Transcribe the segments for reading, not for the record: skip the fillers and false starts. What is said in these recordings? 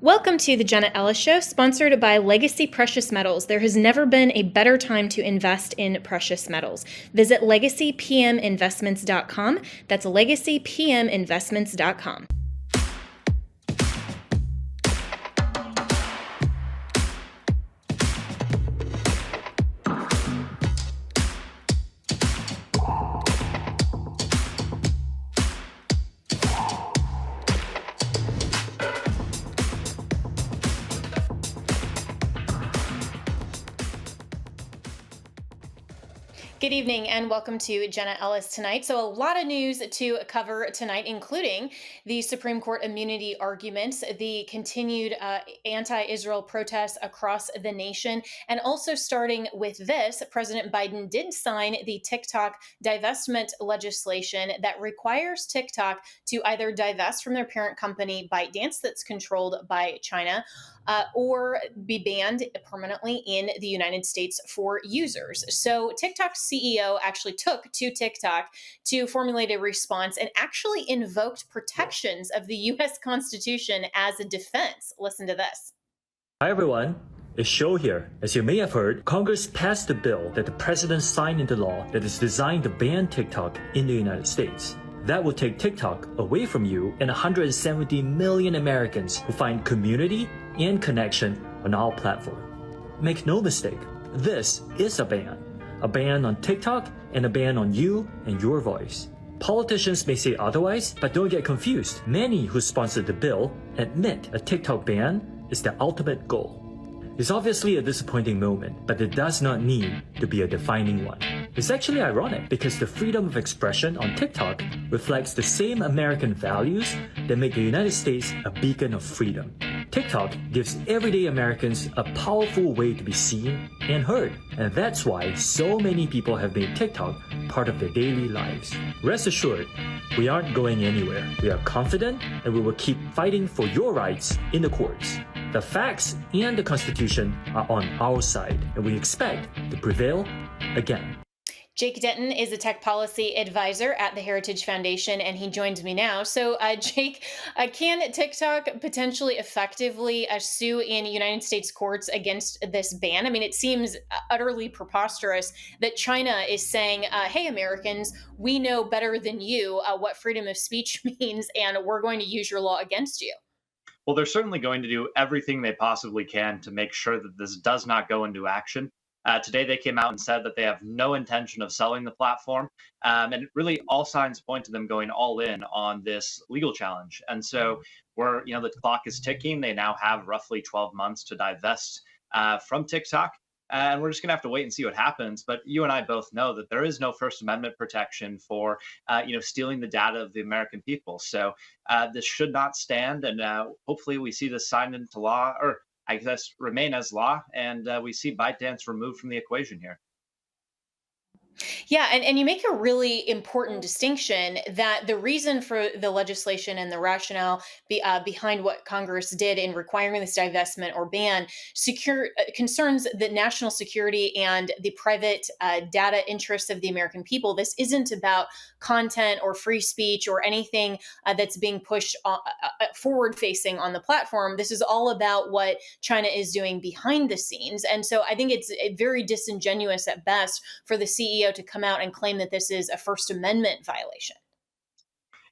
Welcome to the Jenna Ellis Show, sponsored by Legacy Precious Metals. There has never been a better time to invest in precious metals. Visit legacypminvestments.com. That's legacypminvestments.com. Good evening and welcome to Jenna Ellis tonight. So a lot of news to cover tonight, including the Supreme Court immunity arguments, the continued anti-Israel protests across the nation, and also starting with this, President Biden did sign the TikTok divestment legislation that requires TikTok to either divest from their parent company ByteDance, that's controlled by China, or be banned permanently in the United States for users. So TikTok's CEO actually took to TikTok to formulate a response and actually invoked protections of the U.S. Constitution as a defense. Listen to this. Hi everyone, it's Show here. As you may have heard, Congress passed a bill that the president signed into law that is designed to ban TikTok in the United States. That will take TikTok away from you and 170 million Americans who find community and connection on our platform. Make no mistake, this is a ban on TikTok and a ban on you and your voice. Politicians may say otherwise, but don't get confused. Many who sponsored the bill admit a TikTok ban is the ultimate goal. It's obviously a disappointing moment, but it does not need to be a defining one. It's actually ironic because the freedom of expression on TikTok reflects the same American values that make the United States a beacon of freedom. TikTok gives everyday Americans a powerful way to be seen and heard, and that's why so many people have made TikTok part of their daily lives. Rest assured, we aren't going anywhere. We are confident and we will keep fighting for your rights in the courts. The facts and the Constitution are on our side, and we expect to prevail again. Jake Denton is a tech policy advisor at the Heritage Foundation, and he joins me now. So, Jake, can TikTok potentially effectively sue in United States courts against this ban? I mean, it seems utterly preposterous that China is saying, hey, Americans, we know better than you what freedom of speech means, and we're going to use your law against you. Well, they're certainly going to do everything they possibly can to make sure that this does not go into action. Today, they came out and said that they have no intention of selling the platform. And really, all signs point to them going all in on this legal challenge. And so, the clock is ticking. They now have roughly 12 months to divest from TikTok. And we're just going to have to wait and see what happens. But you and I both know that there is no First Amendment protection for, stealing the data of the American people. So this should not stand. And hopefully we see this signed into law, or I guess remain as law, and we see ByteDance removed from the equation here. Yeah, and you make a really important distinction that the reason for the legislation and the rationale behind what Congress did in requiring this divestment or ban concerns the national security and the private data interests of the American people. This isn't about content or free speech or anything that's being pushed forward facing on the platform. This is all about what China is doing behind the scenes. And so I think it's very disingenuous at best for the CEO to come out and claim that this is a First Amendment violation.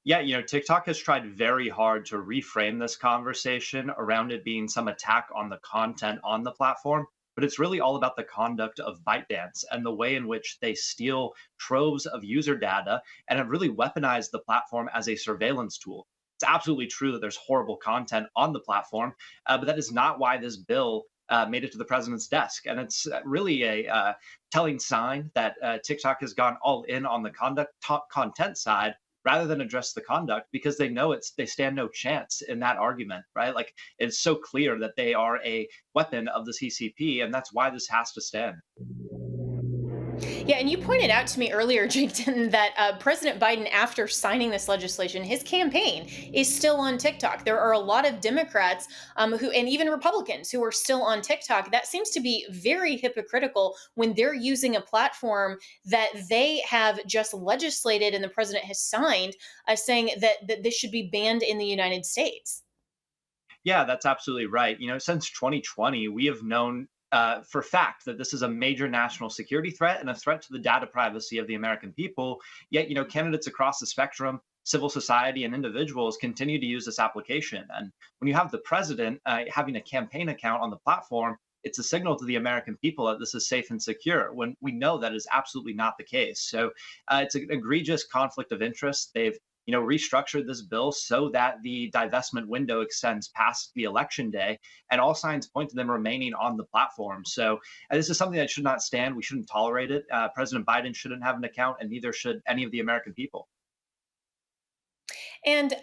Yeah, TikTok has tried very hard to reframe this conversation around it being some attack on the content on the platform, but it's really all about the conduct of ByteDance and the way in which they steal troves of user data and have really weaponized the platform as a surveillance tool. It's absolutely true that there's horrible content on the platform, but that is not why this bill made it to the president's desk. And it's really a telling sign that TikTok has gone all in on the content side rather than address the conduct, because they know they stand no chance in that argument, right? Like, it's so clear that they are a weapon of the CCP, and that's why this has to stand. Yeah, and you pointed out to me earlier, Jake Denton, that President Biden, after signing this legislation, his campaign is still on TikTok. There are a lot of Democrats who, and even Republicans, who are still on TikTok. That seems to be very hypocritical when they're using a platform that they have just legislated and the president has signed, saying that this should be banned in the United States. Yeah, that's absolutely right. Since 2020, we have known for fact that this is a major national security threat and a threat to the data privacy of the American people. Yet, candidates across the spectrum, civil society, and individuals continue to use this application. And when you have the president having a campaign account on the platform, it's a signal to the American people that this is safe and secure when we know that is absolutely not the case. So it's an egregious conflict of interest. They've restructured this bill so that the divestment window extends past the election day, and all signs point to them remaining on the platform. So this is something that should not stand. We shouldn't tolerate it. President Biden shouldn't have an account, and neither should any of the American people. And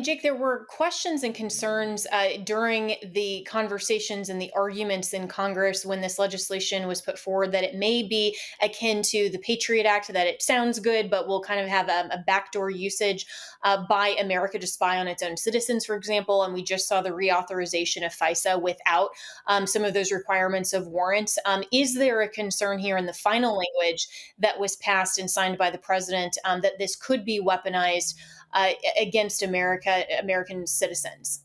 Jake, there were questions and concerns during the conversations and the arguments in Congress when this legislation was put forward that it may be akin to the Patriot Act, that it sounds good, but will kind of have a backdoor usage by America to spy on its own citizens, for example. And we just saw the reauthorization of FISA without some of those requirements of warrants. Is there a concern here in the final language that was passed and signed by the president that this could be weaponized against American citizens?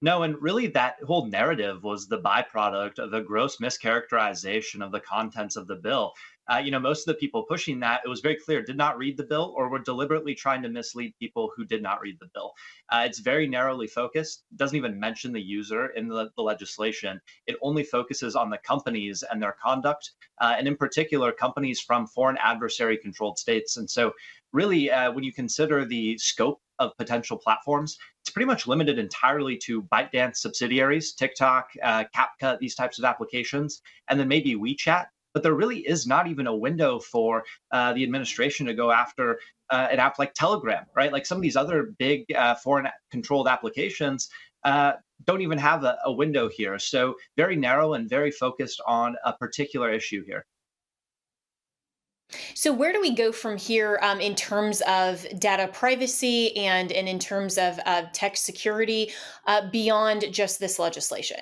No, and really that whole narrative was the byproduct of a gross mischaracterization of the contents of the bill. Most of the people pushing that, it was very clear, did not read the bill or were deliberately trying to mislead people who did not read the bill. It's very narrowly focused, doesn't even mention the user in the legislation. It only focuses on the companies and their conduct, and in particular, companies from foreign adversary controlled states. And so, really, when you consider the scope of potential platforms, it's pretty much limited entirely to ByteDance subsidiaries, TikTok, CapCut, these types of applications, and then maybe WeChat. But there really is not even a window for the administration to go after an app like Telegram, right? Like some of these other big foreign controlled applications don't even have a window here. So very narrow and very focused on a particular issue here. So where do we go from here in terms of data privacy and in terms of tech security beyond just this legislation?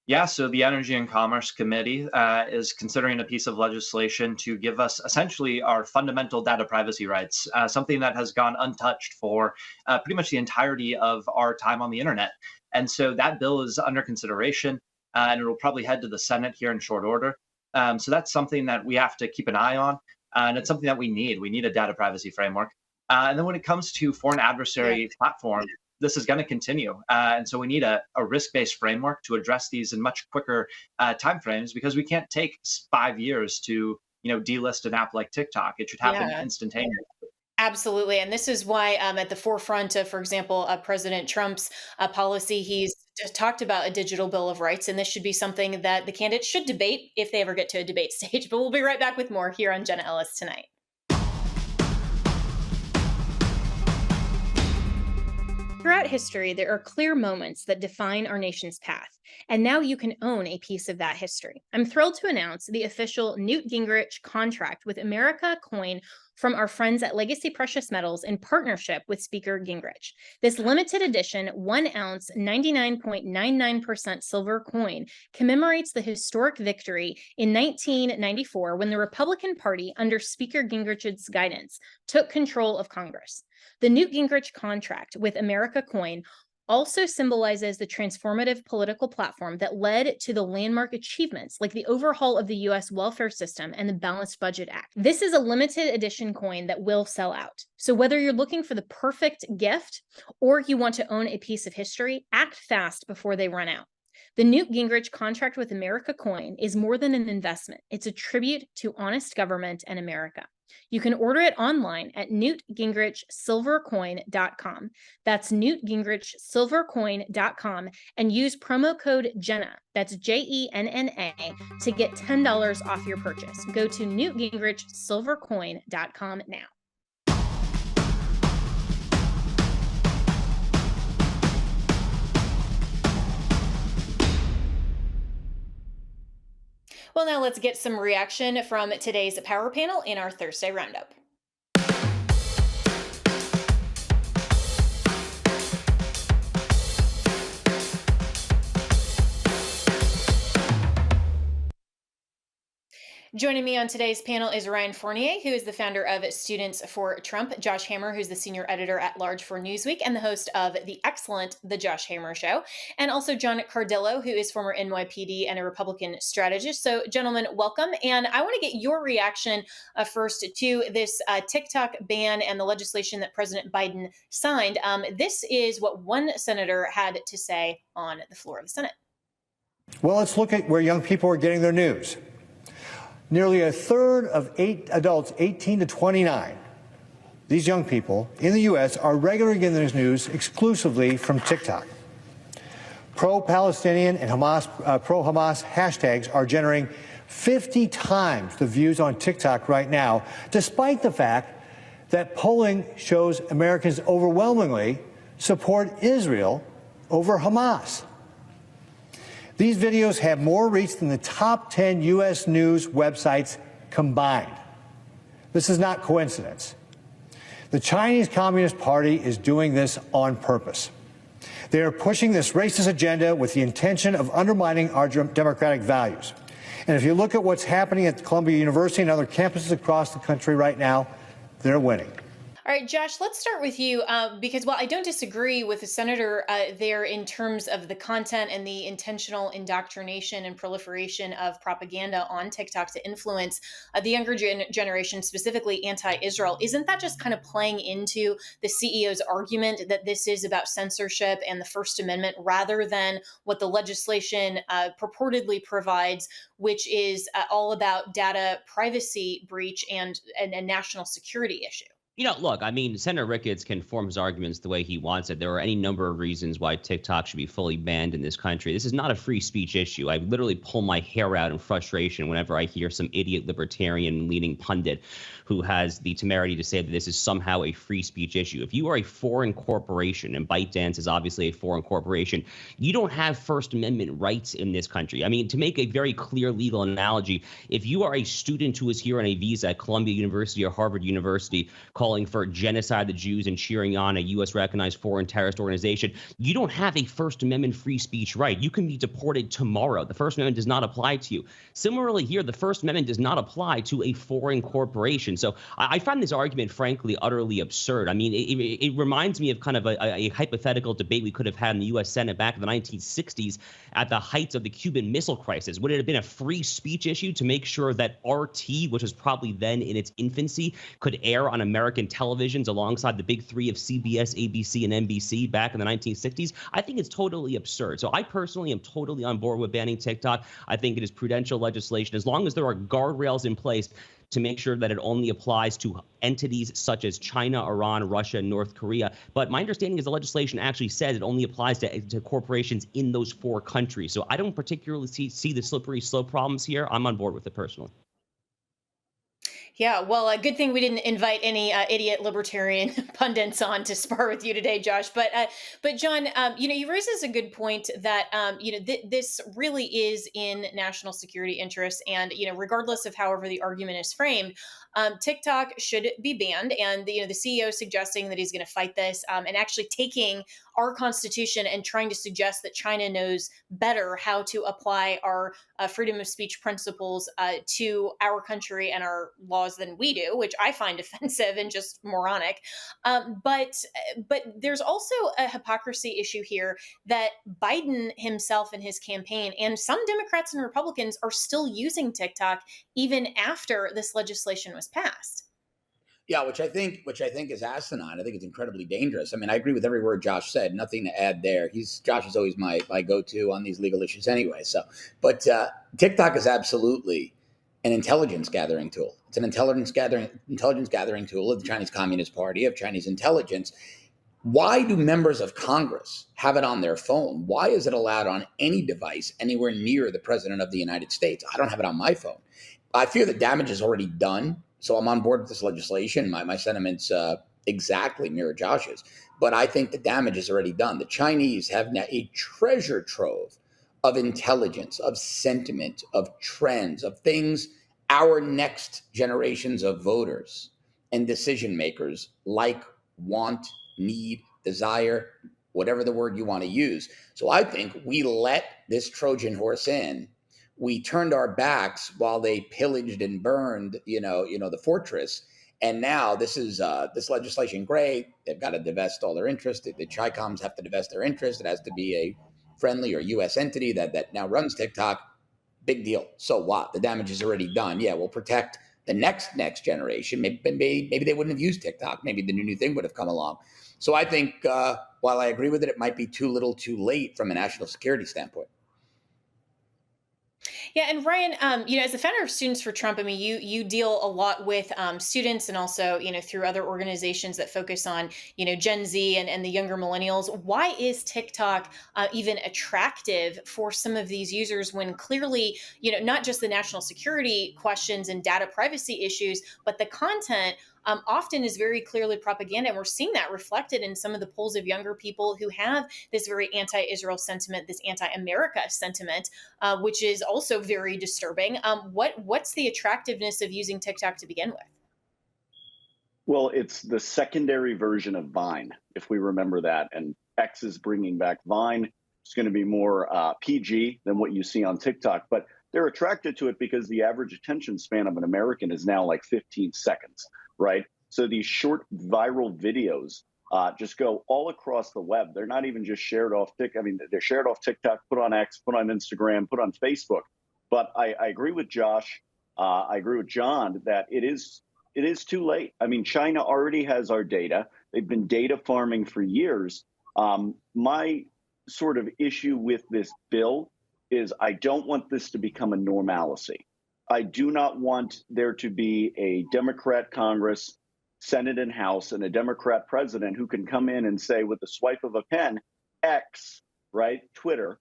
Yeah, so the Energy and Commerce Committee is considering a piece of legislation to give us essentially our fundamental data privacy rights, something that has gone untouched for pretty much the entirety of our time on the internet. And so that bill is under consideration, and it will probably head to the Senate here in short order. So that's something that we have to keep an eye on, and it's something that we need. We need a data privacy framework. And then when it comes to foreign Yeah. adversary platforms, this is going to continue. And so we need a risk-based framework to address these in much quicker timeframes because we can't take 5 years to delist an app like TikTok. It should happen Yeah. instantaneously. Absolutely. And this is why, at the forefront of, for example, President Trump's policy, he's just talked about a digital bill of rights. And this should be something that the candidates should debate if they ever get to a debate stage. But we'll be right back with more here on Jenna Ellis Tonight. Throughout history, there are clear moments that define our nation's path, and now you can own a piece of that history. I'm thrilled to announce the official Newt Gingrich contract with America Coin from our friends at Legacy Precious Metals in partnership with Speaker Gingrich. This limited edition 1 ounce, 99.99% silver coin commemorates the historic victory in 1994 when the Republican Party, under Speaker Gingrich's guidance, took control of Congress. The Newt Gingrich contract with America Coin also symbolizes the transformative political platform that led to the landmark achievements like the overhaul of the US welfare system and the Balanced Budget Act. This is a limited edition coin that will sell out. So whether you're looking for the perfect gift or you want to own a piece of history, act fast before they run out. The Newt Gingrich contract with America Coin is more than an investment. It's a tribute to honest government and America. You can order it online at newtgingrichsilvercoin.com. That's newtgingrichsilvercoin.com and use promo code Jenna, that's JENNA, to get $10 off your purchase. Go to newtgingrichsilvercoin.com now. Well, now let's get some reaction from today's Power Panel in our Thursday Roundup. Joining me on today's panel is Ryan Fournier, who is the founder of Students for Trump, Josh Hammer, who's the senior editor at large for Newsweek and the host of the excellent The Josh Hammer Show, and also John Cardillo, who is former NYPD and a Republican strategist. So, gentlemen, welcome. And I want to get your reaction first to this TikTok ban and the legislation that President Biden signed. This is what one senator had to say on the floor of the Senate. Well, let's look at where young people are getting their news. Nearly a third of adults 18 to 29, these young people in the U.S. are regularly getting their news exclusively from TikTok. Pro-Palestinian and pro-Hamas hashtags are generating 50 times the views on TikTok right now, despite the fact that polling shows Americans overwhelmingly support Israel over Hamas. These videos have more reach than the top 10 U.S. news websites combined. This is not coincidence. The Chinese Communist Party is doing this on purpose. They are pushing this racist agenda with the intention of undermining our democratic values. And if you look at what's happening at Columbia University and other campuses across the country right now, they're winning. All right, Josh, let's start with you because while I don't disagree with the senator there in terms of the content and the intentional indoctrination and proliferation of propaganda on TikTok to influence the younger generation, specifically anti-Israel, isn't that just kind of playing into the CEO's argument that this is about censorship and the First Amendment rather than what the legislation purportedly provides, which is all about data privacy breach and a national security issue? Look, I mean, Senator Ricketts can form his arguments the way he wants it. There are any number of reasons why TikTok should be fully banned in this country. This is not a free speech issue. I literally pull my hair out in frustration whenever I hear some idiot libertarian leaning pundit who has the temerity to say that this is somehow a free speech issue. If you are a foreign corporation, and ByteDance is obviously a foreign corporation, you don't have First Amendment rights in this country. I mean, to make a very clear legal analogy, if you are a student who is here on a visa at Columbia University or Harvard University calling for genocide of the Jews and cheering on a U.S. recognized foreign terrorist organization, you don't have a First Amendment free speech right. You can be deported tomorrow. The First Amendment does not apply to you. Similarly here, the First Amendment does not apply to a foreign corporation. So I find this argument, frankly, utterly absurd. I mean, it reminds me of kind of a hypothetical debate we could have had in the U.S. Senate back in the 1960s at the height of the Cuban Missile Crisis. Would it have been a free speech issue to make sure that RT, which was probably then in its infancy, could air on American televisions alongside the big three of CBS, ABC, and NBC back in the 1960s? I think it's totally absurd. So I personally am totally on board with banning TikTok. I think it is prudential legislation as long as there are guardrails in place to make sure that it only applies to entities such as China, Iran, Russia, and North Korea. But my understanding is the legislation actually says it only applies to corporations in those four countries. So I don't particularly see the slippery slope problems here. I'm on board with it personally. Yeah, well, a good thing we didn't invite any idiot libertarian pundits on to spar with you today, Josh. But John, you raise this a good point that this really is in national security interests, and regardless of however the argument is framed, TikTok should be banned. And the CEO suggesting that he's going to fight this, and actually taking our Constitution and trying to suggest that China knows better how to apply our freedom of speech principles to our country and our laws than we do, which I find offensive and just moronic. But there's also a hypocrisy issue here that Biden himself in his campaign and some Democrats and Republicans are still using TikTok even after this legislation was passed. Yeah, which I think is asinine. I think it's incredibly dangerous. I mean, I agree with every word Josh said. Nothing to add there. Josh is always my go-to on these legal issues anyway. So, but TikTok is absolutely an intelligence gathering tool. It's an intelligence gathering tool of the Chinese Communist Party, of Chinese intelligence. Why do members of Congress have it on their phone? Why is it allowed on any device anywhere near the President of the United States? I don't have it on my phone. I fear the damage is already done. So I'm on board with this legislation. My sentiments exactly mirror Josh's. But I think the damage is already done. The Chinese have now a treasure trove of intelligence, of sentiment, of trends, of things our next generations of voters and decision makers like, want, need, desire, whatever the word you want to use. So I think we let this Trojan horse in we turned our backs while they pillaged and burned, the fortress. And now this legislation, great. They've got to divest all their interest. The Chicoms have to divest their interest. It has to be a friendly or U.S. entity that now runs TikTok. Big deal. So what? The damage is already done. Yeah, we'll protect the next generation. Maybe they wouldn't have used TikTok. Maybe the new thing would have come along. So I think while I agree with it, it might be too little, too late from a national security standpoint. Yeah, and Ryan, as the founder of Students for Trump, I mean, you deal a lot with students, and also, through other organizations that focus on, Gen Z and the younger millennials. Why is TikTok even attractive for some of these users when clearly, not just the national security questions and data privacy issues, but the content often is very clearly propaganda. And we're seeing that reflected in some of the polls of younger people who have this very anti-Israel sentiment, this anti-America sentiment, which is also very disturbing. What's the attractiveness of using TikTok to begin with? Well, it's the secondary version of Vine, if we remember that. And X is bringing back Vine. It's going to be more PG than what you see on TikTok. But they're attracted to it because the average attention span of an American is now like 15 seconds, right? So these short viral videos just go all across the web. They're not even just shared off TikTok. I mean, they're shared off TikTok, put on X, put on Instagram, put on Facebook. But I agree with Josh. I agree with John that it is too late. I mean, China already has our data. They've been data farming for years. My sort of issue with this bill is I don't want this to become a normalcy. I do not want there to be a Democrat Congress, Senate and House, and a Democrat president who can come in and say with the swipe of a pen, X, right, Twitter,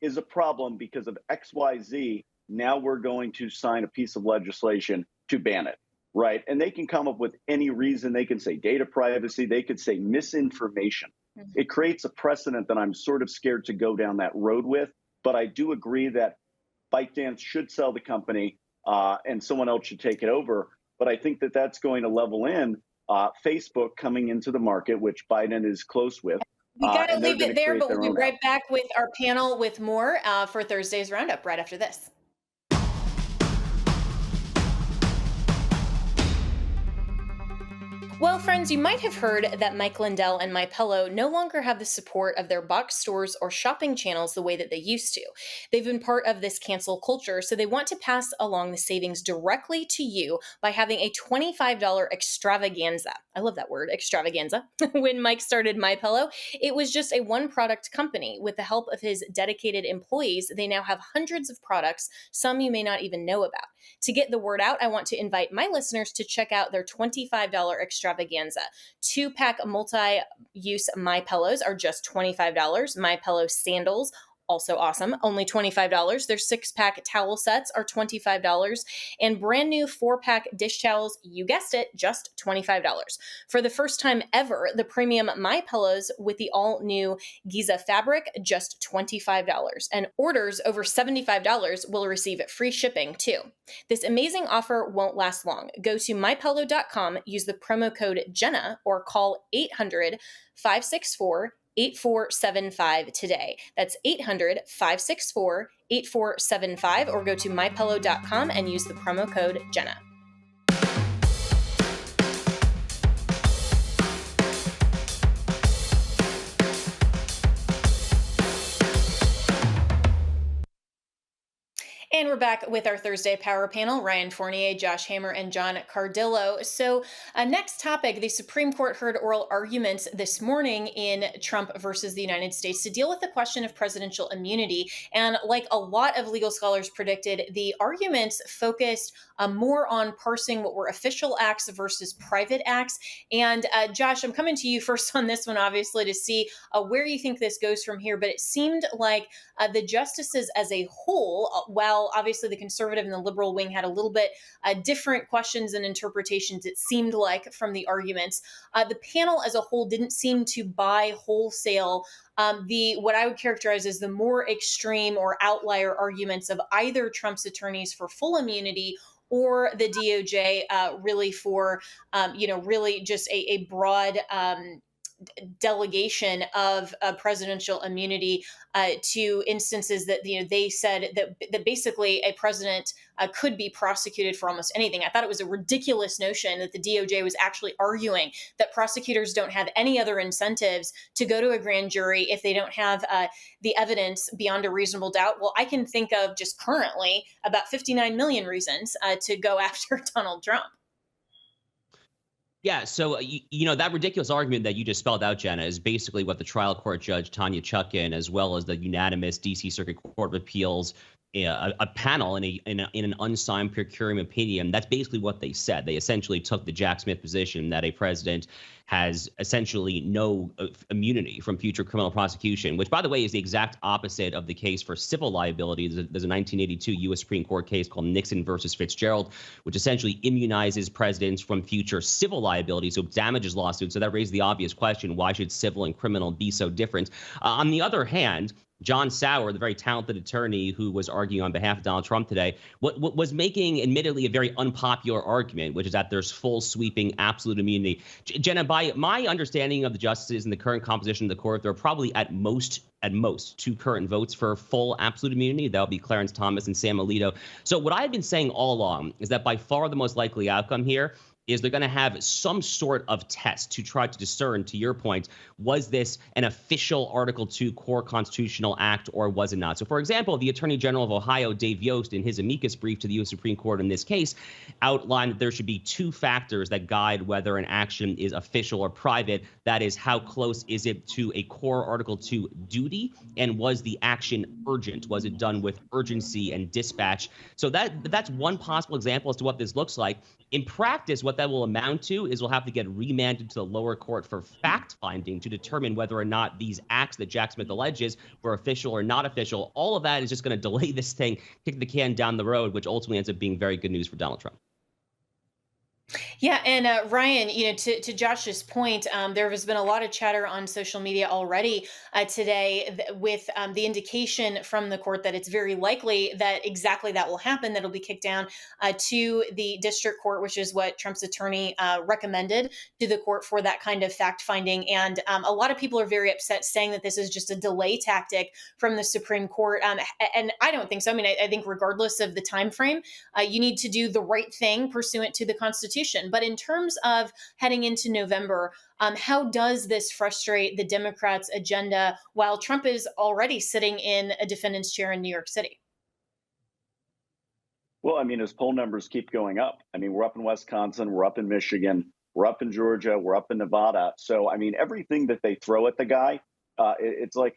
is a problem because of XYZ. Now we're going to sign a piece of legislation to ban it. Right. And they can come up with any reason. They can say data privacy. They could say misinformation. Mm-hmm. It creates a precedent that I'm sort of scared to go down that road with. But I do agree that ByteDance should sell the company and someone else should take it over. But I think that that's going to level in Facebook coming into the market, which Biden is close with. We got to leave it there, but we'll be right back with our panel with more for Thursday's Roundup right after this. Well, friends, you might have heard that Mike Lindell and MyPillow no longer have the support of their box stores or shopping channels the way that they used to. They've been part of this cancel culture, so they want to pass along the savings directly to you by having a $25 extravaganza. I love that word, extravaganza. When Mike started MyPillow, it was just a one-product company. With the help of his dedicated employees, they now have hundreds of products, some you may not even know about. To get the word out, I want to invite my listeners to check out their $25 extravaganza. 2-pack multi-use MyPillows are just $25. MyPillow sandals, also awesome, only $25. Their 6-pack towel sets are $25. And brand new 4-pack dish towels, you guessed it, just $25. For the first time ever, the premium MyPillows with the all-new Giza fabric, just $25. And orders over $75 will receive free shipping too. This amazing offer won't last long. Go to mypillow.com, use the promo code Jenna, or call 800-564-8475 today. That's 800-564-8475, or go to mypillow.com and use the promo code Jenna. And we're back with our Thursday Power Panel, Ryan Fournier, Josh Hammer, and John Cardillo. So next topic, the Supreme Court heard oral arguments this morning in Trump versus the United States to deal with the question of presidential immunity. And like a lot of legal scholars predicted, the arguments focused more on parsing what were official acts versus private acts. And Josh, I'm coming to you first on this one, obviously, to see where you think this goes from here. But it seemed like the justices as a whole, while obviously the conservative and the liberal wing had a little bit different questions and interpretations, it seemed like, from the arguments, the panel as a whole didn't seem to buy wholesale the what I would characterize as the more extreme or outlier arguments of either Trump's attorneys for full immunity or the DOJ really for, really just a broad delegation of presidential immunity to instances that they said that basically a president could be prosecuted for almost anything. I thought it was a ridiculous notion that the DOJ was actually arguing that prosecutors don't have any other incentives to go to a grand jury if they don't have the evidence beyond a reasonable doubt. Well, I can think of just currently about 59 million reasons to go after Donald Trump. Yeah, so that ridiculous argument that you just spelled out, Jenna, is basically what the trial court judge Tanya Chutkan, as well as the unanimous D.C. Circuit Court of Appeals, a panel in an unsigned per curiam opinion. That's basically what they said. They essentially took the Jack Smith position that a president has essentially no immunity from future criminal prosecution, which, by the way, is the exact opposite of the case for civil liability. There's a 1982 U.S. Supreme Court case called Nixon versus Fitzgerald, which essentially immunizes presidents from future civil liability, so damages lawsuits. So that raises the obvious question: why should civil and criminal be so different? On the other hand, John Sauer, the very talented attorney who was arguing on behalf of Donald Trump today, what was making, admittedly, a very unpopular argument, which is that there's full sweeping absolute immunity. Jenna, by my understanding of the justices and the current composition of the court, there are probably at most two current votes for full absolute immunity. That'll be Clarence Thomas and Sam Alito. So what I've been saying all along is that by far the most likely outcome here is they're going to have some sort of test to try to discern, to your point, was this an official Article 2 core constitutional act or was it not? So, for example, the Attorney General of Ohio, Dave Yost, in his amicus brief to the U.S. Supreme Court in this case, outlined that there should be two factors that guide whether an action is official or private. That is, how close is it to a core Article 2 duty, and was the action urgent? Was it done with urgency and dispatch? So that's one possible example as to what this looks like. In practice, what that will amount to is we'll have to get remanded to the lower court for fact-finding to determine whether or not these acts that Jack Smith alleges were official or not official. All of that is just going to delay this thing, kick the can down the road, which ultimately ends up being very good news for Donald Trump. Yeah, and Ryan, to Josh's point, there has been a lot of chatter on social media already today with the indication from the court that it's very likely that exactly that will happen, that it'll be kicked down to the district court, which is what Trump's attorney recommended to the court for that kind of fact finding. And a lot of people are very upset, saying that this is just a delay tactic from the Supreme Court. And I don't think so. I mean, I think regardless of the time frame, you need to do the right thing pursuant to the Constitution. But in terms of heading into November, how does this frustrate the Democrats' agenda while Trump is already sitting in a defendant's chair in New York City? Well, I mean, his poll numbers keep going up. I mean, we're up in Wisconsin, we're up in Michigan, we're up in Georgia, we're up in Nevada. So, I mean, everything that they throw at the guy, it's like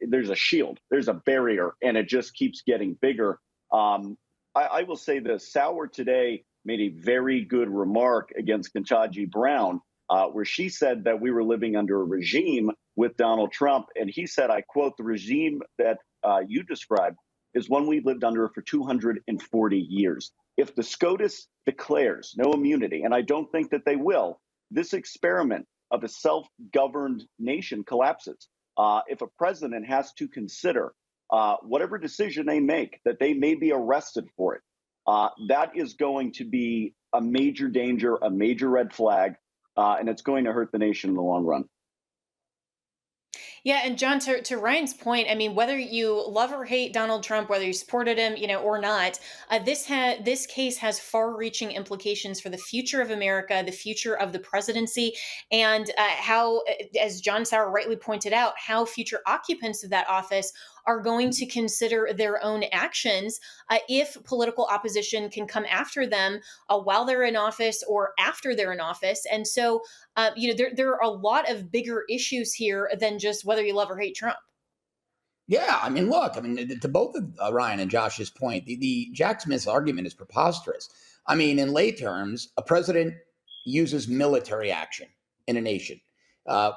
there's a shield, there's a barrier, and it just keeps getting bigger. I will say this: Sauer today made a very good remark against Ketanji Brown, where she said that we were living under a regime with Donald Trump. And he said, I quote, "The regime that you described is one we've lived under for 240 years. If the SCOTUS declares no immunity, and I don't think that they will, this experiment of a self-governed nation collapses. If a president has to consider whatever decision they make, that they may be arrested for it, that is going to be a major danger, a major red flag, and it's going to hurt the nation in the long run." Yeah, and John, to Ryan's point, I mean, whether you love or hate Donald Trump, whether you supported him, or not, this case has far-reaching implications for the future of America, the future of the presidency, and how, as John Sauer rightly pointed out, how future occupants of that office are going to consider their own actions if political opposition can come after them while they're in office or after they're in office. And so, there are a lot of bigger issues here than just whether you love or hate Trump. Yeah, I mean, look, I mean, to both of Ryan and Josh's point, the Jack Smith's argument is preposterous. I mean, in lay terms, a president uses military action in a nation.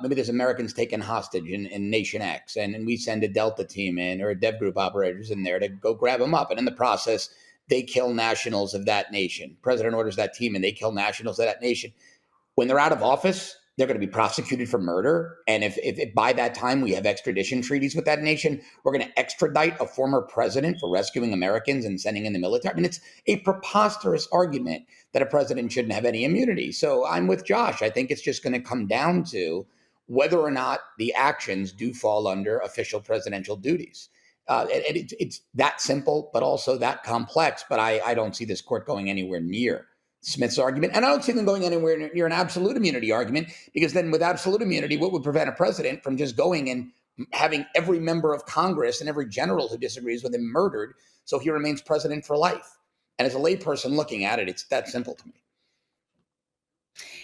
Maybe there's Americans taken hostage in Nation X, and we send a Delta team in or a Dev Group operators in there to go grab them up. And in the process, they kill nationals of that nation. President orders that team and they kill nationals of that nation. When they're out of office, they're going to be prosecuted for murder. And if by that time we have extradition treaties with that nation, we're going to extradite a former president for rescuing Americans and sending in the military. I mean, it's a preposterous argument that a president shouldn't have any immunity. So I'm with Josh. I think it's just going to come down to whether or not the actions do fall under official presidential duties. It's that simple, but also that complex. But I don't see this court going anywhere near Smith's argument. And I don't see them going anywhere near an absolute immunity argument, because then with absolute immunity, what would prevent a president from just going and having every member of Congress and every general who disagrees with him murdered, so he remains president for life? And as a layperson looking at it, it's that simple to me.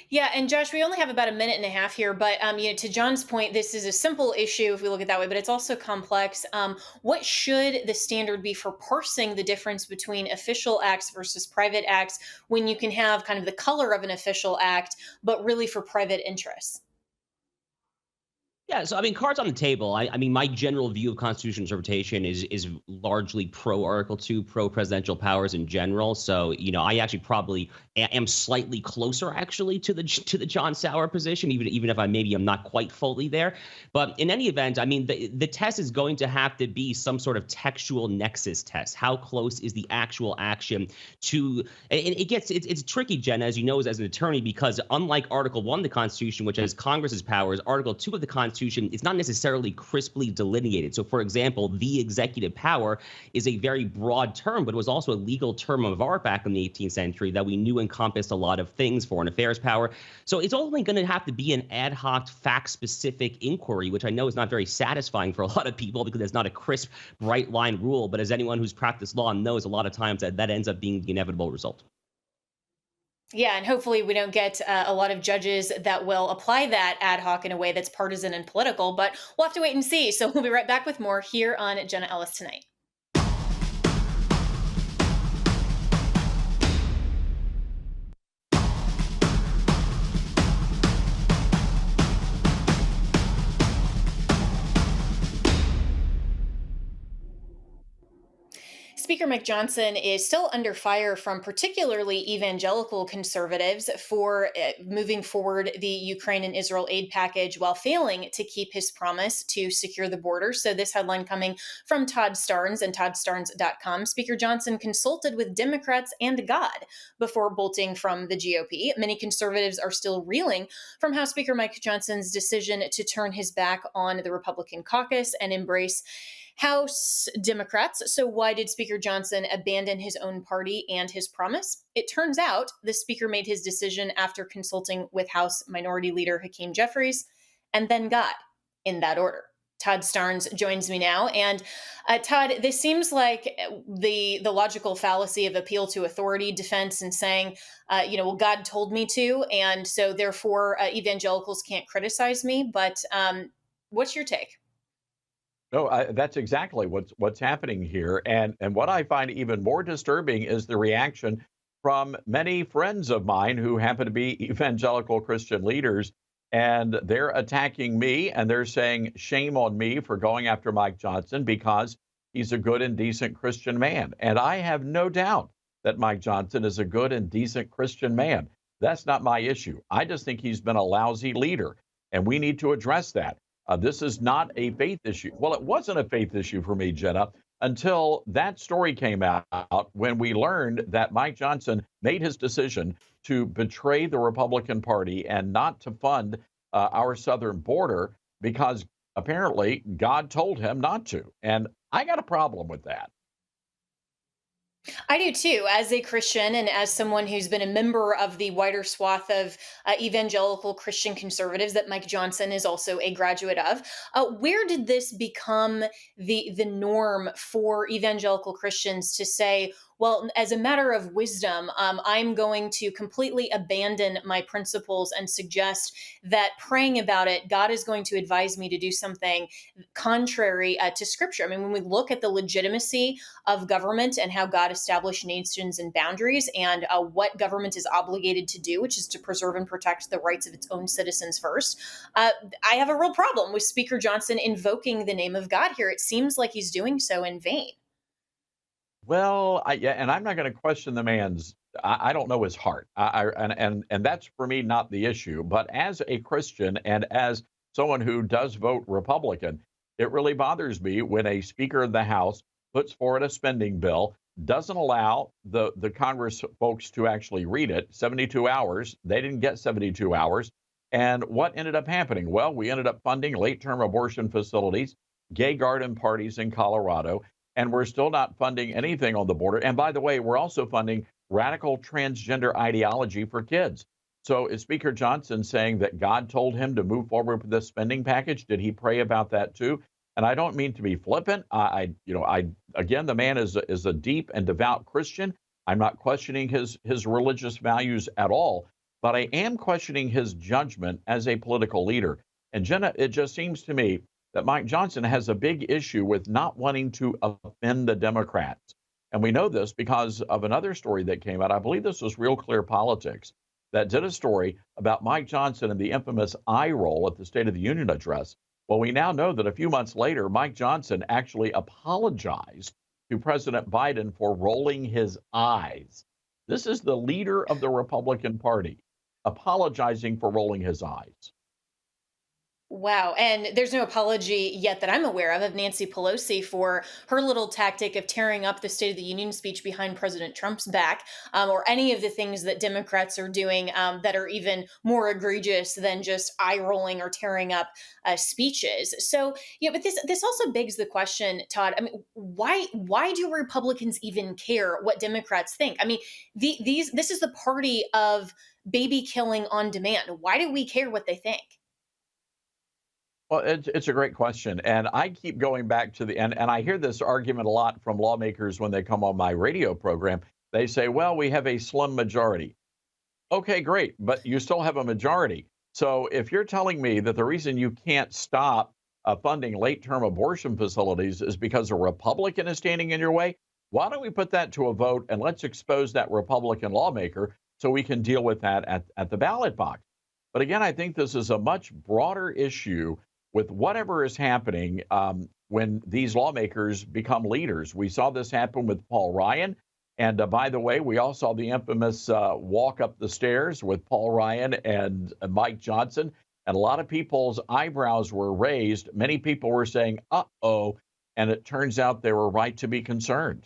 Yeah, and Josh, we only have about a minute and a half here, but to John's point, this is a simple issue if we look at it that way, but it's also complex. What should the standard be for parsing the difference between official acts versus private acts when you can have kind of the color of an official act, but really for private interests? Yeah, so I mean, cards on the table. I mean, my general view of constitutional interpretation is largely pro Article 2, pro presidential powers in general. So, I actually probably am slightly closer actually to the John Sauer position, even if I'm not quite fully there. But in any event, I mean, the test is going to have to be some sort of textual nexus test. How close is the actual action to? And it's tricky, Jen, as you know, as an attorney, because unlike Article 1 of the Constitution, which has Congress's powers, Article 2 of the Constitution is not necessarily crisply delineated. So, for example, the executive power is a very broad term, but it was also a legal term of art back in the 18th century that we knew encompassed a lot of things, foreign affairs power. So it's only going to have to be an ad hoc, fact-specific inquiry, which I know is not very satisfying for a lot of people because it's not a crisp, bright-line rule. But as anyone who's practiced law knows, a lot of times that ends up being the inevitable result. Yeah, and hopefully we don't get a lot of judges that will apply that ad hoc in a way that's partisan and political, but we'll have to wait and see. So we'll be right back with more here on Jenna Ellis Tonight. Speaker Mike Johnson is still under fire from particularly evangelical conservatives for moving forward the Ukraine and Israel aid package while failing to keep his promise to secure the border. So this headline coming from Todd Starnes and toddstarnes.com. Speaker Johnson consulted with Democrats and God before bolting from the GOP. Many conservatives are still reeling from how Speaker Mike Johnson's decision to turn his back on the Republican caucus and embrace House Democrats. So, why did Speaker Johnson abandon his own party and his promise? It turns out the Speaker made his decision after consulting with House Minority Leader Hakeem Jeffries and then God, in that order. Todd Starnes joins me now. And Todd, this seems like the logical fallacy of appeal to authority defense and saying, well, God told me to, and so therefore evangelicals can't criticize me. But what's your take? No, that's exactly what's happening here. And what I find even more disturbing is the reaction from many friends of mine who happen to be evangelical Christian leaders. And they're attacking me and they're saying, shame on me for going after Mike Johnson because he's a good and decent Christian man. And I have no doubt that Mike Johnson is a good and decent Christian man. That's not my issue. I just think he's been a lousy leader, and we need to address that. This is not a faith issue. Well, it wasn't a faith issue for me, Jenna, until that story came out when we learned that Mike Johnson made his decision to betray the Republican Party and not to fund our southern border because apparently God told him not to. And I got a problem with that. I do too, as a Christian and as someone who's been a member of the wider swath of evangelical Christian conservatives that Mike Johnson is also a graduate of. Where did this become the norm for evangelical Christians to say, well, as a matter of wisdom, I'm going to completely abandon my principles and suggest that praying about it, God is going to advise me to do something contrary to Scripture. I mean, when we look at the legitimacy of government and how God established nations and boundaries and what government is obligated to do, which is to preserve and protect the rights of its own citizens first, I have a real problem with Speaker Johnson invoking the name of God here. It seems like he's doing so in vain. Well, yeah, and I'm not going to question the man's. I don't know his heart, and that's for me not the issue. But as a Christian and as someone who does vote Republican, it really bothers me when a Speaker of the House puts forward a spending bill, doesn't allow the Congress folks to actually read it. 72 hours. They didn't get 72 hours. And what ended up happening? Well, we ended up funding late term abortion facilities, gay garden parties in Colorado, and we're still not funding anything on the border. And by the way, we're also funding radical transgender ideology for kids. So is Speaker Johnson saying that God told him to move forward with this spending package? Did he pray about that too? And I don't mean to be flippant. Again, the man is a deep and devout Christian. I'm not questioning his religious values at all, but I am questioning his judgment as a political leader. And Jenna, it just seems to me that Mike Johnson has a big issue with not wanting to offend the Democrats. And we know this because of another story that came out. I believe this was Real Clear Politics that did a story about Mike Johnson and the infamous eye roll at the State of the Union address. Well, we now know that a few months later, Mike Johnson actually apologized to President Biden for rolling his eyes. This is the leader of the Republican Party apologizing for rolling his eyes. Wow. And there's no apology yet that I'm aware of Nancy Pelosi for her little tactic of tearing up the State of the Union speech behind President Trump's back, or any of the things that Democrats are doing that are even more egregious than just eye rolling or tearing up speeches. So, yeah, but this also begs the question, Todd. I mean, why do Republicans even care what Democrats think? I mean, this is the party of baby killing on demand. Why do we care what they think? Well, it's a great question. And I keep going back to and I hear this argument a lot from lawmakers when they come on my radio program. They say, well, we have a slim majority. Okay, great. But you still have a majority. So if you're telling me that the reason you can't stop funding late term abortion facilities is because a Republican is standing in your way, why don't we put that to a vote and let's expose that Republican lawmaker so we can deal with that at the ballot box? But again, I think this is a much broader issue with whatever is happening when these lawmakers become leaders. We saw this happen with Paul Ryan. And by the way, we all saw the infamous walk up the stairs with Paul Ryan and Mike Johnson. And a lot of people's eyebrows were raised. Many people were saying, uh-oh. And it turns out they were right to be concerned.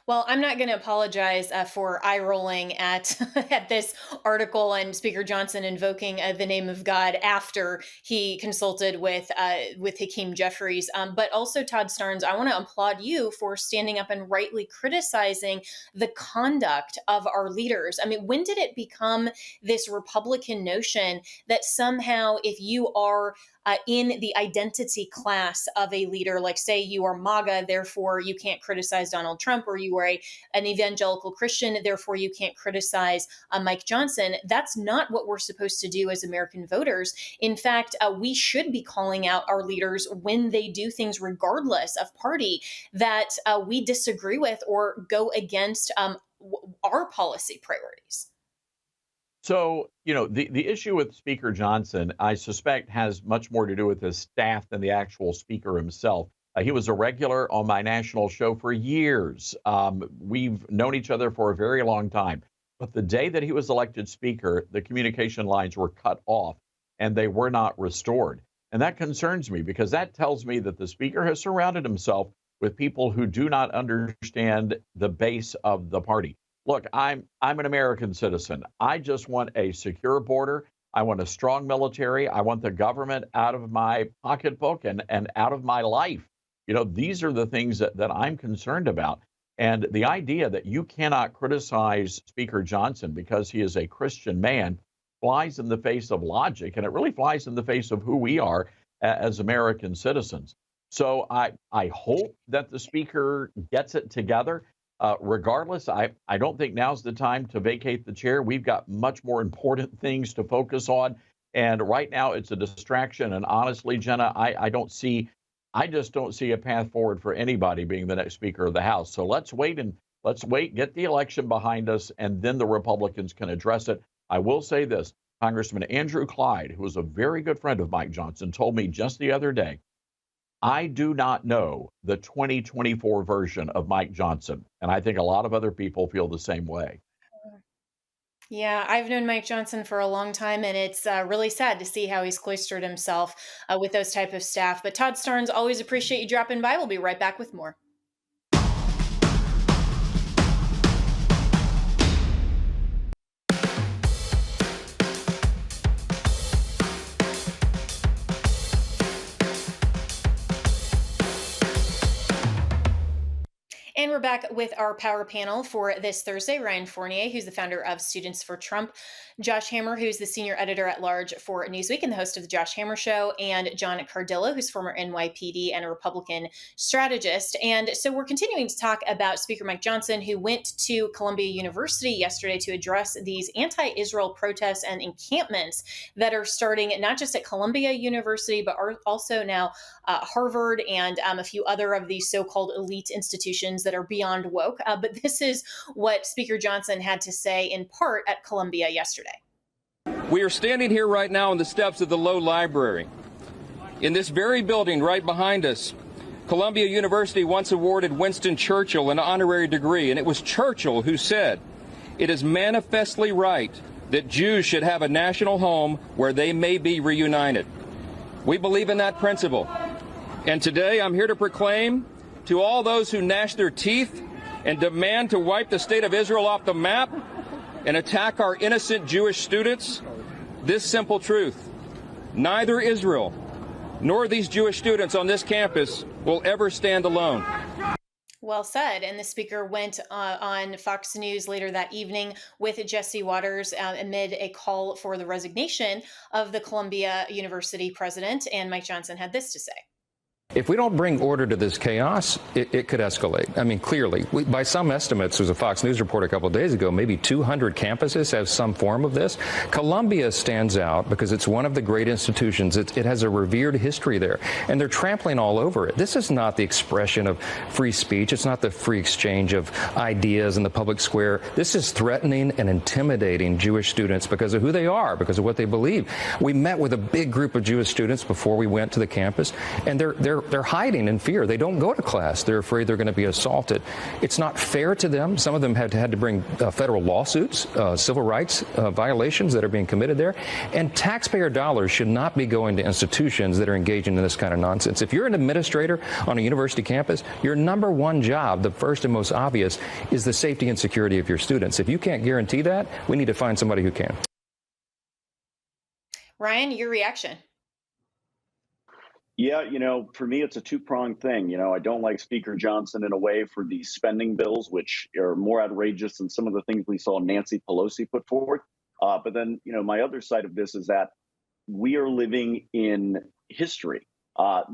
Well, I'm not going to apologize for eye rolling at at this article and Speaker Johnson invoking the name of God after he consulted with Hakeem Jeffries. But also, Todd Starnes, I want to applaud you for standing up and rightly criticizing the conduct of our leaders. I mean, when did it become this Republican notion that somehow, if you are in the identity class of a leader, like say you are MAGA, therefore you can't criticize Donald Trump, or you are an evangelical Christian, therefore you can't criticize Mike Johnson. That's not what we're supposed to do as American voters. In fact, we should be calling out our leaders when they do things, regardless of party, that we disagree with or go against our policy priorities. So, the issue with Speaker Johnson, I suspect, has much more to do with his staff than the actual speaker himself. He was a regular on my national show for years. We've known each other for a very long time. But the day that he was elected speaker, the communication lines were cut off and they were not restored. And that concerns me because that tells me that the speaker has surrounded himself with people who do not understand the base of the party. Look, I'm an American citizen. I just want a secure border. I want a strong military. I want the government out of my pocketbook and out of my life. These are the things that I'm concerned about. And the idea that you cannot criticize Speaker Johnson because he is a Christian man flies in the face of logic, and it really flies in the face of who we are as American citizens. So I hope that the speaker gets it together. Regardless, I don't think now's the time to vacate the chair. We've got much more important things to focus on. And right now it's a distraction. And honestly, Jenna, I just don't see a path forward for anybody being the next Speaker of the House. So let's wait, get the election behind us, and then the Republicans can address it. I will say this, Congressman Andrew Clyde, who was a very good friend of Mike Johnson, told me just the other day, I do not know the 2024 version of Mike Johnson. And I think a lot of other people feel the same way. Yeah, I've known Mike Johnson for a long time, and it's really sad to see how he's cloistered himself with those type of staff. But Todd Starnes, always appreciate you dropping by. We'll be right back with more. And we're back with our power panel for this Thursday. Ryan Fournier, who's the founder of Students for Trump, Josh Hammer, who's the senior editor at large for Newsweek and the host of the Josh Hammer Show, and John Cardillo, who's former NYPD and a Republican strategist. And so we're continuing to talk about Speaker Mike Johnson, who went to Columbia University yesterday to address these anti-Israel protests and encampments that are starting not just at Columbia University, but are also now Harvard and a few other of these so-called elite institutions that are beyond woke. But this is what Speaker Johnson had to say in part at Columbia yesterday. We are standing here right now on the steps of the Low Library. In this very building right behind us, Columbia University once awarded Winston Churchill an honorary degree, and it was Churchill who said, "It is manifestly right that Jews should have a national home where they may be reunited." We believe in that principle. And today I'm here to proclaim to all those who gnash their teeth and demand to wipe the state of Israel off the map and attack our innocent Jewish students this simple truth: neither Israel nor these Jewish students on this campus will ever stand alone. Well said. And the speaker went on Fox News later that evening with Jesse Waters amid a call for the resignation of the Columbia University president. And Mike Johnson had this to say. If we don't bring order to this chaos, it could escalate. I mean, clearly, by some estimates, there was a Fox News report a couple of days ago, maybe 200 campuses have some form of this. Columbia stands out because it's one of the great institutions. It has a revered history there, and they're trampling all over it. This is not the expression of free speech. It's not the free exchange of ideas in the public square. This is threatening and intimidating Jewish students because of who they are, because of what they believe. We met with a big group of Jewish students before we went to the campus, and they're hiding in fear. They don't go to class. They're afraid they're going to be assaulted. It's not fair to them. Some of them had to bring federal lawsuits, civil rights violations that are being committed there. And taxpayer dollars should not be going to institutions that are engaging in this kind of nonsense. If you're an administrator on a university campus, your number one job, the first and most obvious, is the safety and security of your students. If you can't guarantee that, we need to find somebody who can. Ryan, your reaction? Yeah, for me, it's a two-pronged thing. I don't like Speaker Johnson in a way for these spending bills, which are more outrageous than some of the things we saw Nancy Pelosi put forward. But then, my other side of this is that we are living in history.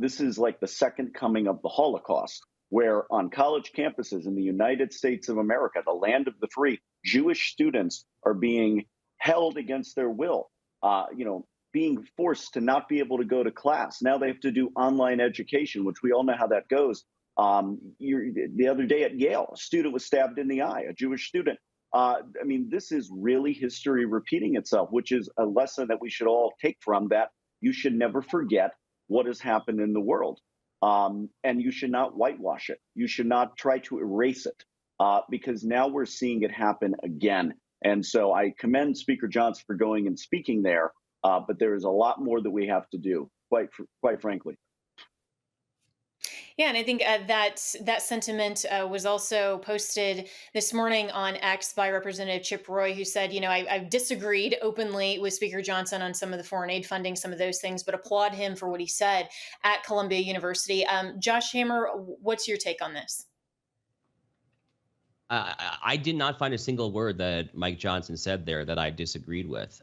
This is like the second coming of the Holocaust, where on college campuses in the United States of America, the land of the free, Jewish students are being held against their will. Being forced to not be able to go to class. Now they have to do online education, which we all know how that goes. The other day at Yale, a student was stabbed in the eye, a Jewish student. This is really history repeating itself, which is a lesson that we should all take from that. You should never forget what has happened in the world. And you should not whitewash it. You should not try to erase it because now we're seeing it happen again. And so I commend Speaker Johnson for going and speaking there. But there is a lot more that we have to do, quite frankly. Yeah, and I think that sentiment was also posted this morning on X by Representative Chip Roy, who said, I've disagreed openly with Speaker Johnson on some of the foreign aid funding, some of those things, but applaud him for what he said at Columbia University. Josh Hammer, what's your take on this? I did not find a single word that Mike Johnson said there that I disagreed with.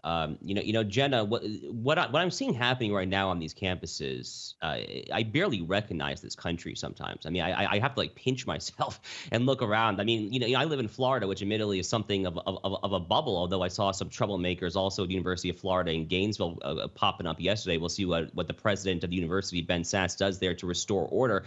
Jenna, what I'm seeing happening right now on these campuses, I barely recognize this country sometimes. I have to pinch myself and look around. I live in Florida, which admittedly is something of a bubble, although I saw some troublemakers also at the University of Florida in Gainesville popping up yesterday. We'll see what the president of the university, Ben Sasse, does there to restore order.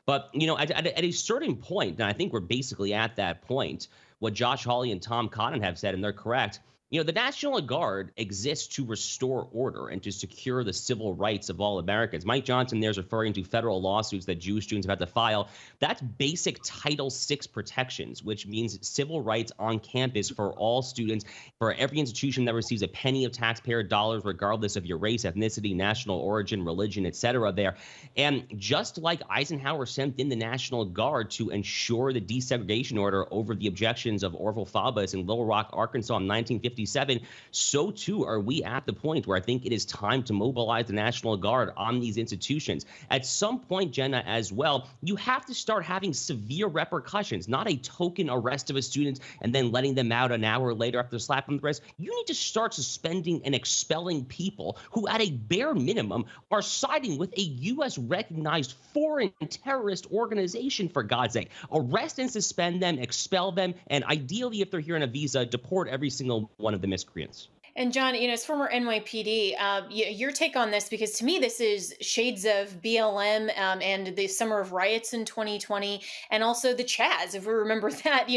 But, at a certain point, and I think we're basically at that point, what Josh Hawley and Tom Cotton have said, and they're correct, the National Guard exists to restore order and to secure the civil rights of all Americans. Mike Johnson there is referring to federal lawsuits that Jewish students have had to file. That's basic Title VI protections, which means civil rights on campus for all students, for every institution that receives a penny of taxpayer dollars, regardless of your race, ethnicity, national origin, religion, etc. there. And just like Eisenhower sent in the National Guard to ensure the desegregation order over the objections of Orville Faubus in Little Rock, Arkansas in 1950, 57, so too are we at the point where I think it is time to mobilize the National Guard on these institutions. At some point, Jenna, as well, you have to start having severe repercussions, not a token arrest of a student and then letting them out an hour later after slapping the wrist. You need to start suspending and expelling people who, at a bare minimum, are siding with a U.S. recognized foreign terrorist organization, for God's sake. Arrest and suspend them, expel them, and ideally, if they're here on a visa, deport every single one of the miscreants. And John, as former NYPD, your take on this, because to me this is shades of BLM and the summer of riots in 2020, and also the Chaz, if we remember that,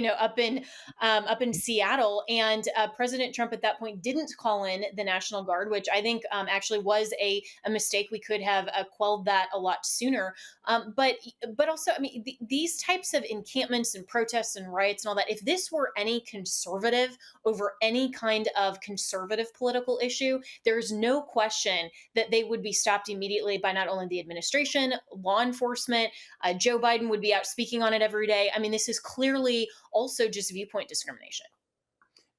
up in Seattle, and President Trump at that point didn't call in the National Guard, which I think actually was a mistake. We could have quelled that a lot sooner. But also, I mean, these types of encampments and protests and riots and all that, if this were any conservative over any kind of conservative political issue, there's no question that they would be stopped immediately by not only the administration, law enforcement. Joe Biden would be out speaking on it every day. I mean, this is clearly also just viewpoint discrimination.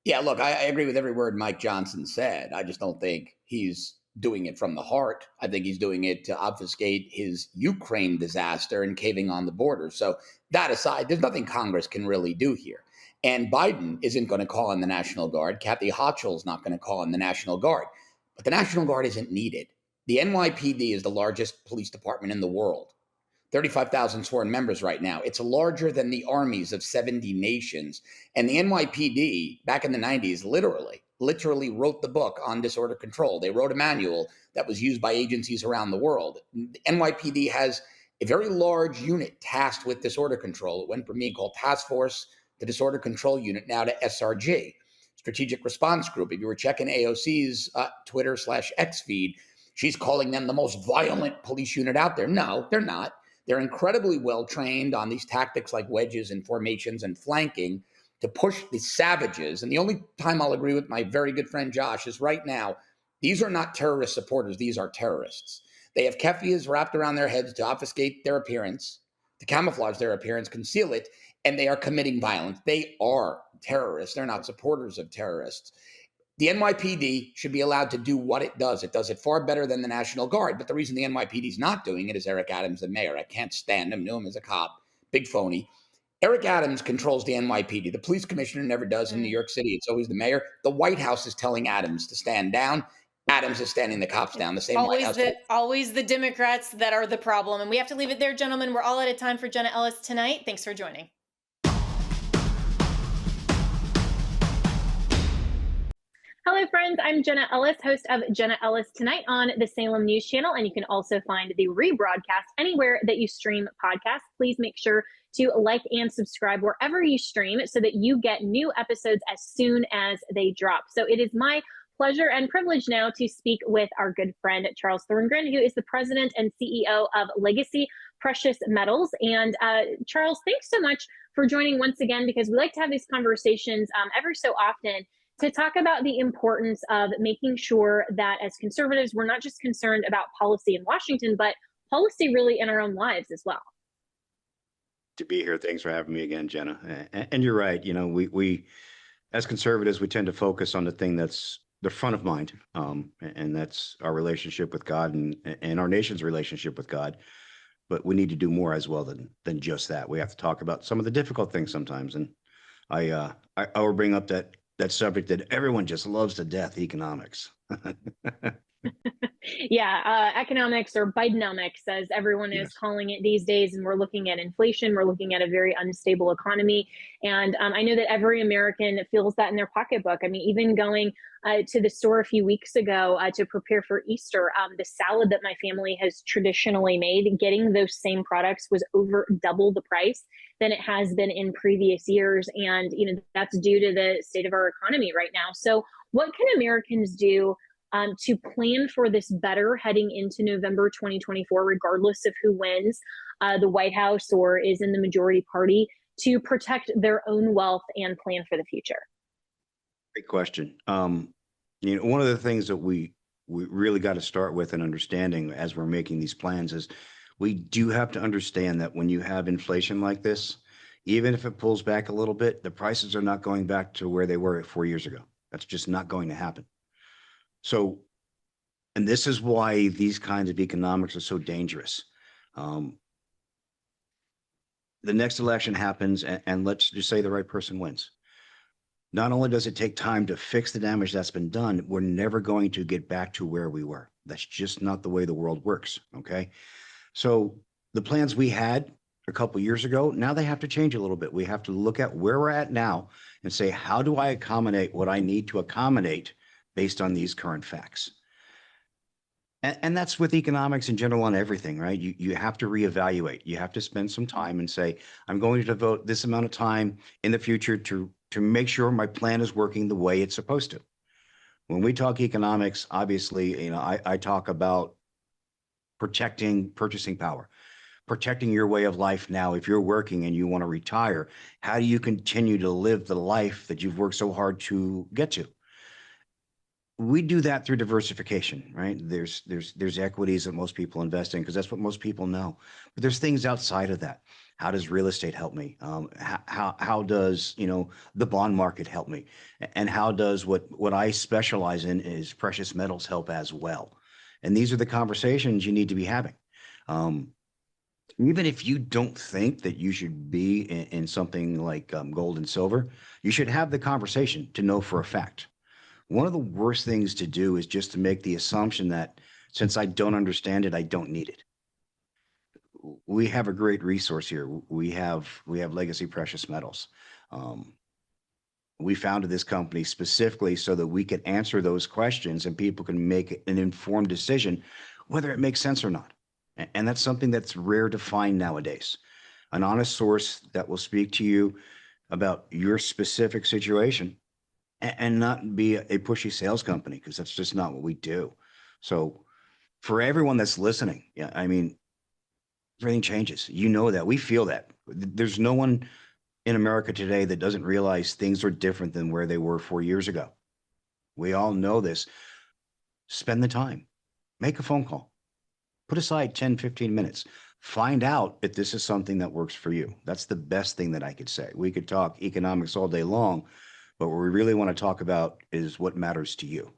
Yeah, look, I agree with every word Mike Johnson said. I just don't think he's doing it from the heart. I think he's doing it to obfuscate his Ukraine disaster and caving on the border. So that aside, there's nothing Congress can really do here. And Biden isn't going to call in the National Guard. Kathy Hochul's not going to call in the National Guard. But the National Guard isn't needed. The NYPD is the largest police department in the world. 35,000 sworn members right now. It's larger than the armies of 70 nations. And the NYPD, back in the 90s, literally wrote the book on disorder control. They wrote a manual that was used by agencies around the world. The NYPD has a very large unit tasked with disorder control. It went from being called Task Force, the Disorder Control Unit, now to SRG, Strategic Response Group. If you were checking AOC's Twitter/X feed, she's calling them the most violent police unit out there. No, they're not. They're incredibly well trained on these tactics like wedges and formations and flanking to push the savages. And the only time I'll agree with my very good friend Josh is right now, these are not terrorist supporters. These are terrorists. They have keffiyehs wrapped around their heads to obfuscate their appearance, to camouflage their appearance, conceal it, and they are committing violence. They are terrorists. They're not supporters of terrorists. The NYPD should be allowed to do what it does. It does it far better than the National Guard. But the reason the NYPD is not doing it is Eric Adams, the mayor. I can't stand him. Knew him as a cop. Big phony. Eric Adams controls the NYPD. The police commissioner never does in New York City. It's always the mayor. The White House is telling Adams to stand down. Adams is standing the cops down. The same White House. Always the Democrats that are the problem. And we have to leave it there, gentlemen. We're all out of time for Jenna Ellis tonight. Thanks for joining. Hello, friends. I'm Jenna Ellis, host of Jenna Ellis Tonight on the Salem News Channel. And you can also find the rebroadcast anywhere that you stream podcasts. Please make sure to like and subscribe wherever you stream so that you get new episodes as soon as they drop. So it is my pleasure and privilege now to speak with our good friend, Charles Thorngren, who is the president and CEO of Legacy Precious Metals. And Charles, thanks so much for joining once again, because we like to have these conversations every so often to talk about the importance of making sure that as conservatives, we're not just concerned about policy in Washington, but policy really in our own lives as well. To be here. Thanks for having me again, Jenna. And you're right. You know, we as conservatives, we tend to focus on the thing that's the front of mind. And that's our relationship with God and our nation's relationship with God. But we need to do more as well than just that. We have to talk about some of the difficult things sometimes. And I will bring up that subject that everyone just loves to death, economics. Yeah, economics, or Bidenomics, as everyone is calling it these days. And we're looking at inflation. We're looking at a very unstable economy. And I know that every American feels that in their pocketbook. I mean, even going to the store a few weeks ago to prepare for Easter, the salad that my family has traditionally made, getting those same products was over double the price than it has been in previous years. And, that's due to the state of our economy right now. So what can Americans do to plan for this better heading into November 2024, regardless of who wins the White House or is in the majority party, to protect their own wealth and plan for the future? Great question. One of the things that we really got to start with and understanding as we're making these plans is we do have to understand that when you have inflation like this, even if it pulls back a little bit, the prices are not going back to where they were 4 years ago. That's just not going to happen. So, and this is why these kinds of economics are so dangerous. The next election happens, and let's just say the right person wins. Not only does it take time to fix the damage that's been done, we're never going to get back to where we were. That's just not the way the world works. Okay. So the plans we had a couple years ago, now they have to change a little bit. We have to look at where we're at now and say, how do I accommodate what I need to accommodate based on these current facts? And that's with economics in general on everything, right? You have to reevaluate. You have to spend some time and say, I'm going to devote this amount of time in the future to make sure my plan is working the way it's supposed to. When we talk economics, obviously, I talk about protecting purchasing power, protecting your way of life now. If you're working and you want to retire, how do you continue to live the life that you've worked so hard to get to? We do that through diversification, right? There's equities that most people invest in because that's what most people know. But there's things outside of that. How does real estate help me? How does the bond market help me? And how does what I specialize in is precious metals help as well? And these are the conversations you need to be having. Even if you don't think that you should be in something like gold and silver, you should have the conversation to know for a fact. One of the worst things to do is just to make the assumption that since I don't understand it, I don't need it. We have a great resource here. We have Legacy Precious Metals. We founded this company specifically so that we could answer those questions and people can make an informed decision whether it makes sense or not. And that's something that's rare to find nowadays. An honest source that will speak to you about your specific situation and not be a pushy sales company, because that's just not what we do. So for everyone that's listening, yeah, I mean, everything changes. You know that. We feel that. There's no one in America today that doesn't realize things are different than where they were 4 years ago. We all know this. Spend the time. Make a phone call. Put aside 10, 15 minutes. Find out if this is something that works for you. That's the best thing that I could say. We could talk economics all day long, but what we really want to talk about is what matters to you.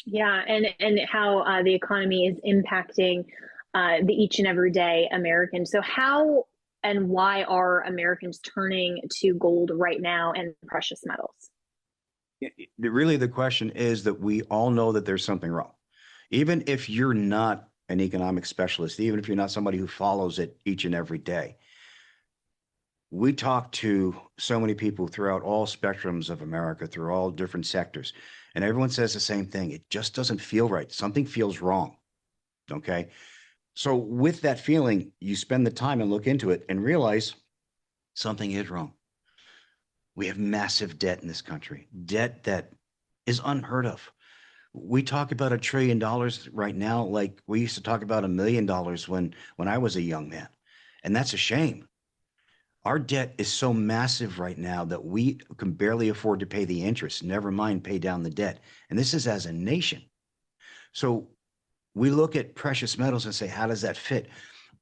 Yeah, and how the economy is impacting the each and every day American. So how and why are Americans turning to gold right now and precious metals? Really, the question is that we all know that there's something wrong. Even if you're not an economic specialist, even if you're not somebody who follows it each and every day, we talk to so many people throughout all spectrums of America, through all different sectors, and everyone says the same thing. It just doesn't feel right. Something feels wrong. Okay. So with that feeling, you spend the time and look into it and realize something is wrong. We have massive debt in this country, debt that is unheard of. We talk about $1 trillion right now, like we used to talk about $1 million when I was a young man. And that's a shame. Our debt is so massive right now that we can barely afford to pay the interest, never mind pay down the debt. And this is as a nation. So we look at precious metals and say, how does that fit?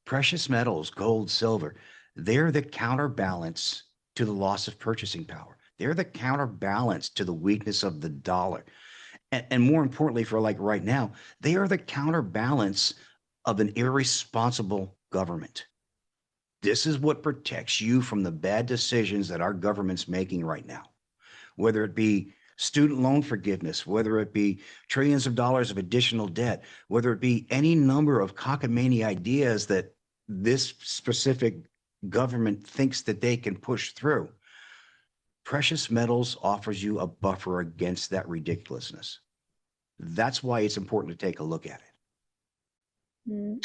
Precious metals, gold, silver, they're the counterbalance to the loss of purchasing power. They're the counterbalance to the weakness of the dollar. And more importantly, for like right now, they are the counterbalance of an irresponsible government. This is what protects you from the bad decisions that our government's making right now, whether it be student loan forgiveness, whether it be trillions of dollars of additional debt, whether it be any number of cockamamie ideas that this specific government thinks that they can push through. Precious metals offers you a buffer against that ridiculousness. That's why it's important to take a look at it.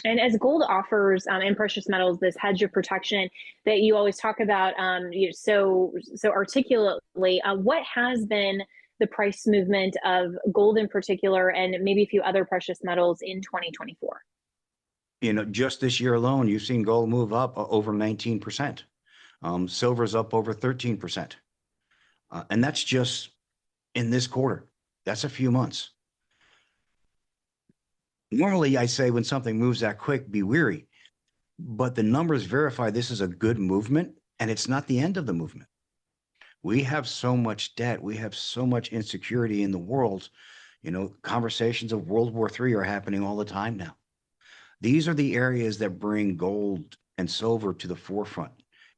And as gold offers and precious metals this hedge of protection that you always talk about so articulately, what has been the price movement of gold in particular and maybe a few other precious metals in 2024? Just this year alone, you've seen gold move up over 19%. Silver's up over 13%. And that's just in this quarter. That's a few months. Normally, I say when something moves that quick, be wary. But the numbers verify this is a good movement, and it's not the end of the movement. We have so much debt. We have so much insecurity in the world. Conversations of World War III are happening all the time now. These are the areas that bring gold and silver to the forefront.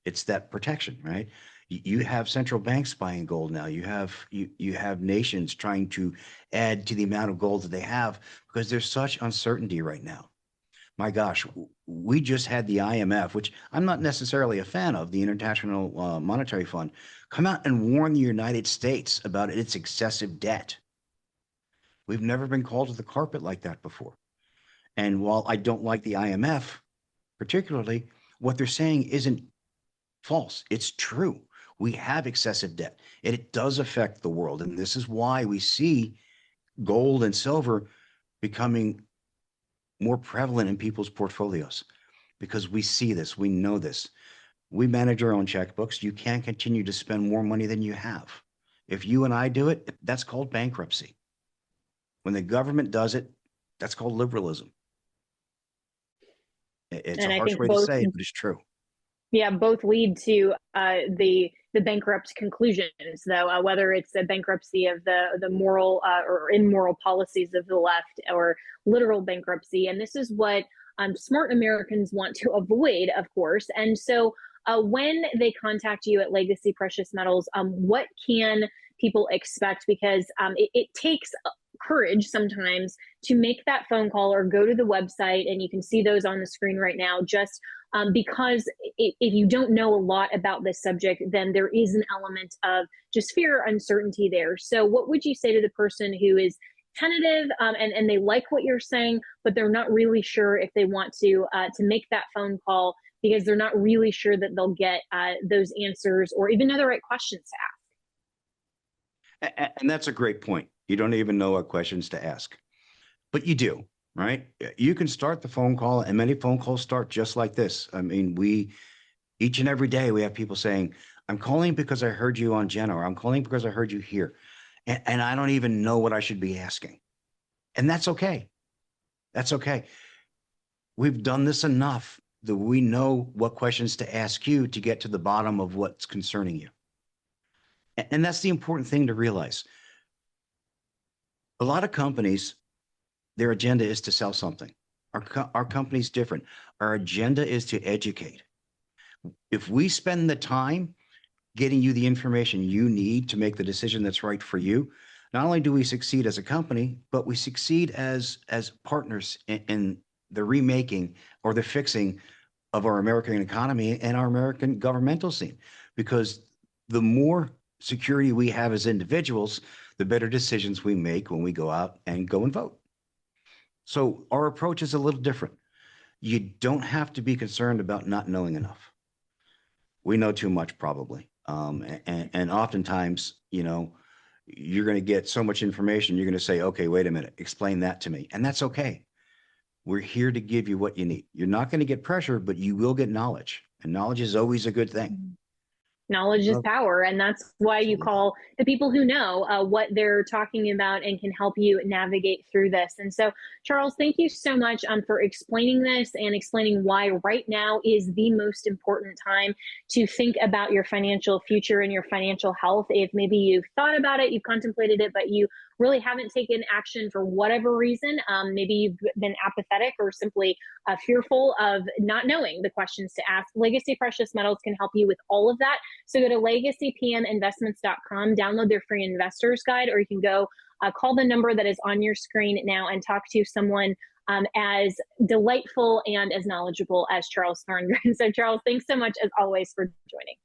It's that protection, right? You have central banks buying gold now. You have nations trying to add to the amount of gold that they have because there's such uncertainty right now. My gosh, we just had the IMF, which I'm not necessarily a fan of, the International Monetary Fund, come out and warn the United States about its excessive debt. We've never been called to the carpet like that before. And while I don't like the IMF particularly, what they're saying isn't false. It's true. We have excessive debt, and it does affect the world. And this is why we see gold and silver becoming more prevalent in people's portfolios, because we see this, we know this. We manage our own checkbooks. You can't continue to spend more money than you have. If you and I do it, that's called bankruptcy. When the government does it, that's called liberalism. It's And a I harsh think way to say it, but it's true. Yeah, both lead to the bankrupt conclusions, though, whether it's a bankruptcy of the moral or immoral policies of the left, or literal bankruptcy. And this is what smart Americans want to avoid, of course. And so when they contact you at Legacy Precious Metals, what can people expect? Because it takes courage sometimes to make that phone call or go to the website, and you can see those on the screen right now, just because if you don't know a lot about this subject, then there is an element of just fear or uncertainty there. So what would you say to the person who is tentative and they like what you're saying, but they're not really sure if they want to make that phone call because they're not really sure that they'll get those answers or even know the right questions to ask? And that's a great point. You don't even know what questions to ask, but you do. Right? You can start the phone call, and many phone calls start just like this. I mean, each and every day we have people saying, I'm calling because I heard you on Jenna, or I'm calling because I heard you here. And I don't even know what I should be asking. And that's okay. That's okay. We've done this enough that we know what questions to ask you to get to the bottom of what's concerning you. And that's the important thing to realize. A lot of companies, their agenda is to sell something. Our company's different. Our agenda is to educate. If we spend the time getting you the information you need to make the decision that's right for you, not only do we succeed as a company, but we succeed as partners in the remaking or the fixing of our American economy and our American governmental scene. Because the more security we have as individuals, the better decisions we make when we go out and go and vote. So our approach is a little different. You don't have to be concerned about not knowing enough. We know too much, probably. And oftentimes, you're going to get so much information, you're going to say, okay, wait a minute, explain that to me. And that's okay. We're here to give you what you need. You're not going to get pressure, but you will get knowledge. And knowledge is always a good thing. Knowledge is power, and that's why you call the people who know what they're talking about and can help you navigate through this. And so, Charles, thank you so much for explaining this and explaining why right now is the most important time to think about your financial future and your financial health. If maybe you've thought about it, you've contemplated it, but you really haven't taken action for whatever reason, maybe you've been apathetic or simply fearful of not knowing the questions to ask, Legacy Precious Metals can help you with all of that. So go to legacypminvestments.com, download their free investors guide, or you can go call the number that is on your screen now and talk to someone as delightful and as knowledgeable as Charles Starnes. So Charles, thanks so much as always for joining.